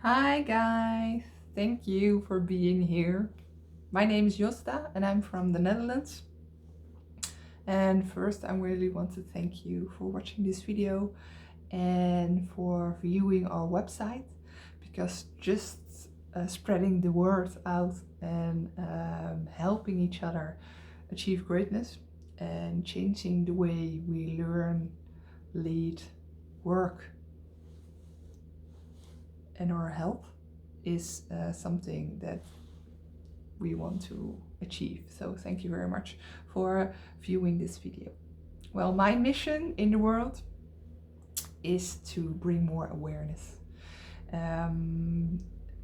Hi guys, thank you for being here. My name is Josta and I'm from the Netherlands. And first, I really want to thank you for watching this video and for viewing our website, because just spreading the word out and helping each other achieve greatness and changing the way we learn, lead, work, and our health is something that we want to achieve. So thank you very much for viewing this video. Well, my mission in the world is to bring more awareness. A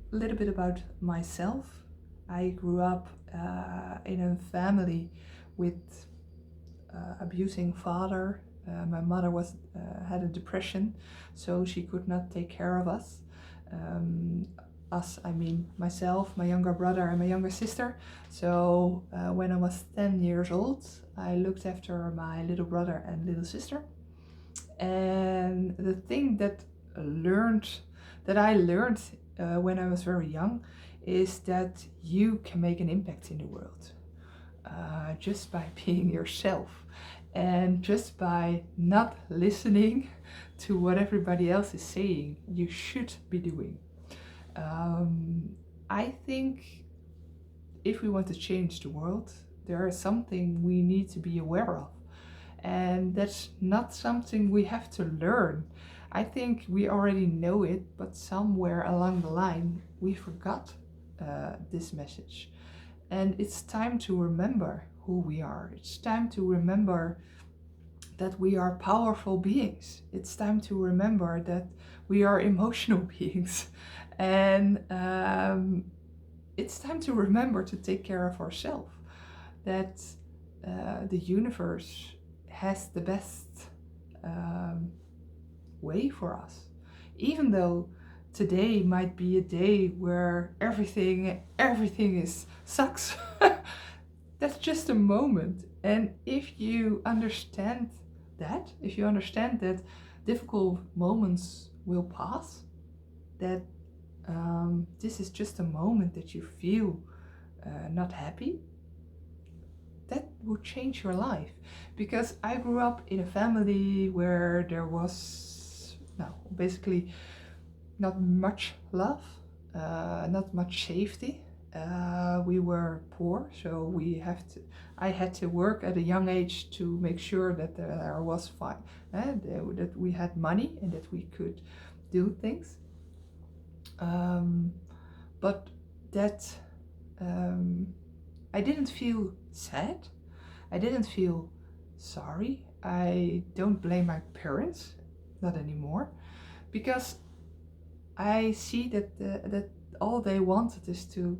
little bit about myself. I grew up in a family with abusing father. My mother had a depression, so she could not take care of us. Us, I mean myself, my younger brother and my younger sister. So when I was 10 years old, I looked after my little brother and little sister. And the thing that I learned when I was very young is that you can make an impact in the world just by being yourself and just by not listening to what everybody else is saying you should be doing. I think if we want to change the world, there is something we need to be aware of. And that's not something we have to learn. I think we already know it, but somewhere along the line we forgot this message. And it's time to remember who we are. It's time to remember that we are powerful beings. It's time to remember that we are emotional beings. And it's time to remember to take care of ourselves. That the universe has the best way for us. Even though today might be a day where everything is sucks. That's just a moment. And if you understand that difficult moments will pass, that this is just a moment that you feel not happy, that will change your life. Because I grew up in a family where there was basically not much love, not much safety. We were poor, so I had to work at a young age to make sure that there was fine, that we had money and that we could do things. But that I didn't feel sad. I didn't feel sorry. I don't blame my parents, not anymore, because I see that all they wanted is to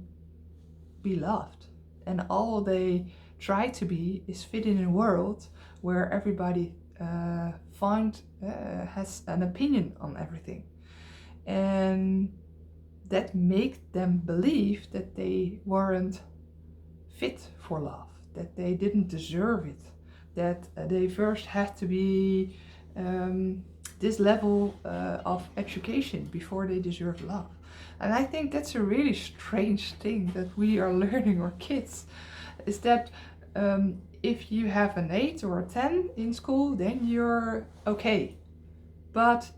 be loved, and all they try to be is fit in a world where everybody has an opinion on everything, and that make them believe that they weren't fit for love, that they didn't deserve it, that they first had to be this level of education before they deserve love. And I think that's a really strange thing that we are learning our kids, is that if you have an 8 or a 10 in school, then you're okay. But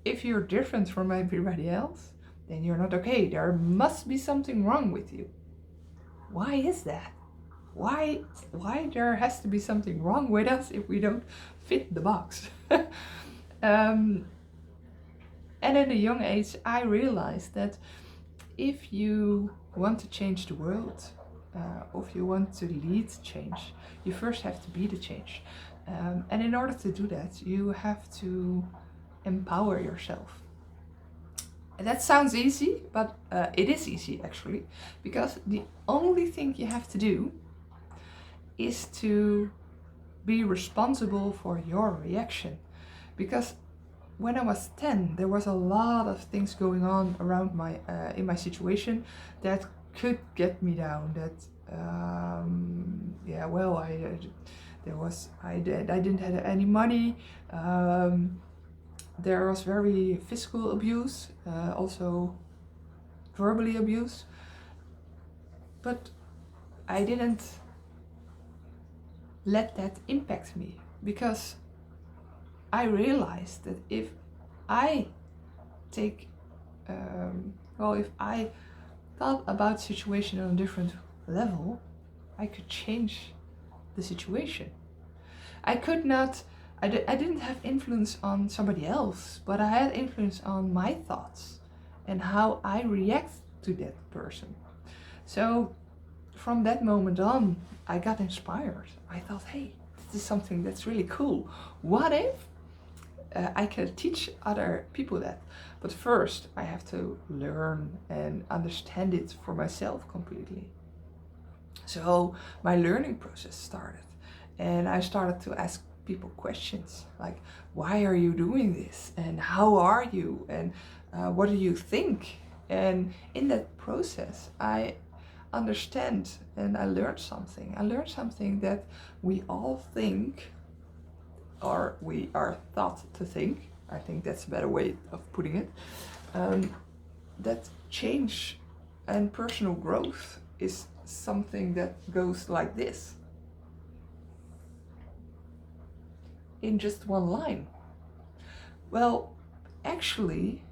if you're different from everybody else, then you're not okay. There must be something wrong with you. Why is that? Why there has to be something wrong with us if we don't fit the box? And at a young age, I realized that if you want to change the world, or if you want to lead change, you first have to be the change. And in order to do that, you have to empower yourself. And that sounds easy, but it is easy actually, because the only thing you have to do is to be responsible for your reaction. Because when I was 10, there was a lot of things going on around in my situation that could get me down. That I didn't have any money. There was very physical abuse, also verbally abuse, but I didn't let that impact me, because I realized that if I take, if I thought about situation on a different level, I could change the situation. I could not, I didn't have influence on somebody else, but I had influence on my thoughts and how I react to that person. So from that moment on, I got inspired. I thought, hey, this is something that's really cool. What if I can teach other people that? But first, I have to learn and understand it for myself completely. So my learning process started, and I started to ask people questions like, why are you doing this? And how are you? And what do you think? And in that process, I understand and I learned something. I learned something that we all think, or we are thought to think. I think that's a better way of putting it. That change and personal growth is something that goes like this, in just one line. Well, actually,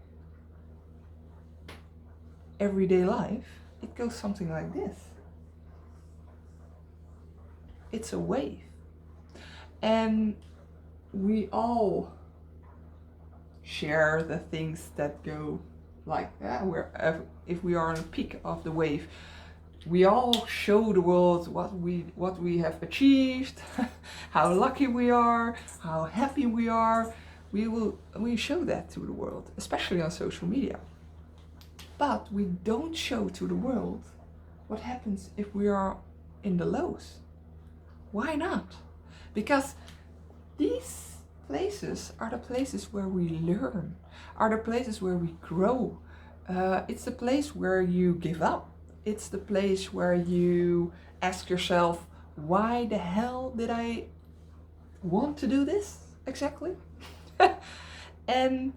everyday life, it goes something like this. It's a wave. And we all share the things that go like, if we are on a peak of the wave, we all show the world what we have achieved, how lucky we are, how happy we are. We show that to the world, especially on social media. But we don't show to the world what happens if we are in the lows. Why not? Because these places are the places where we learn, are the places where we grow. It's the place where you give up. It's the place where you ask yourself, why the hell did I want to do this exactly? And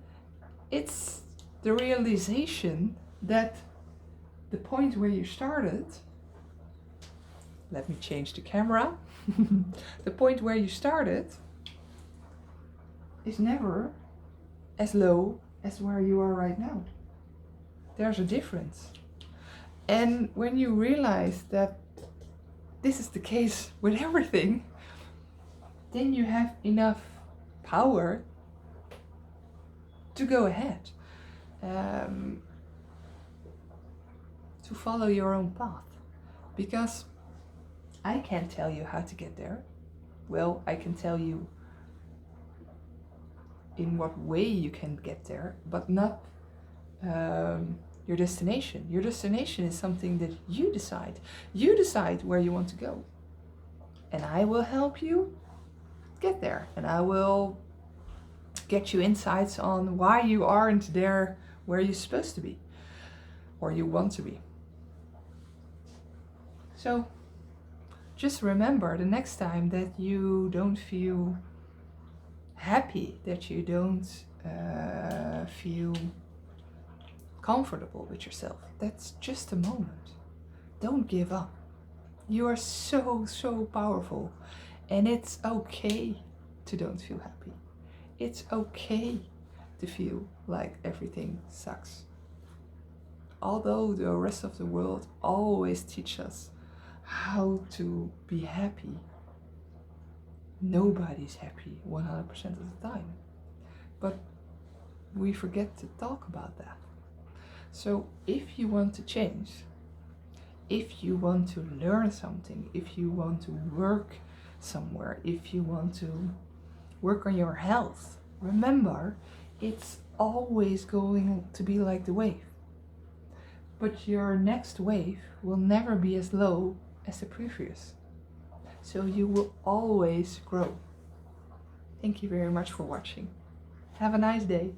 it's the realization that the point where you started, let me change the camera, the point where you started is never as low as where you are right now. There's a difference. And when you realize that this is the case with everything, then you have enough power to go ahead, to follow your own path. Because I can't tell you how to get there. Well, I can tell you in what way you can get there, but not your destination. Your destination is something that you decide. You decide where you want to go. And I will help you get there. And I will get you insights on why you aren't there where you're supposed to be, or you want to be. So just remember, the next time that you don't feel happy, that you don't feel comfortable with yourself, that's just a moment. Don't give up. You are so powerful, and it's okay to don't feel happy. It's okay to feel like everything sucks. Although the rest of the world always teach us how to be happy, nobody's happy 100% of the time. But we forget to talk about that. So if you want to change, if you want to learn something, if you want to work somewhere, if you want to work on your health, remember, it's always going to be like the wave. But your next wave will never be as low as the previous. So you will always grow. Thank you very much for watching. Have a nice day.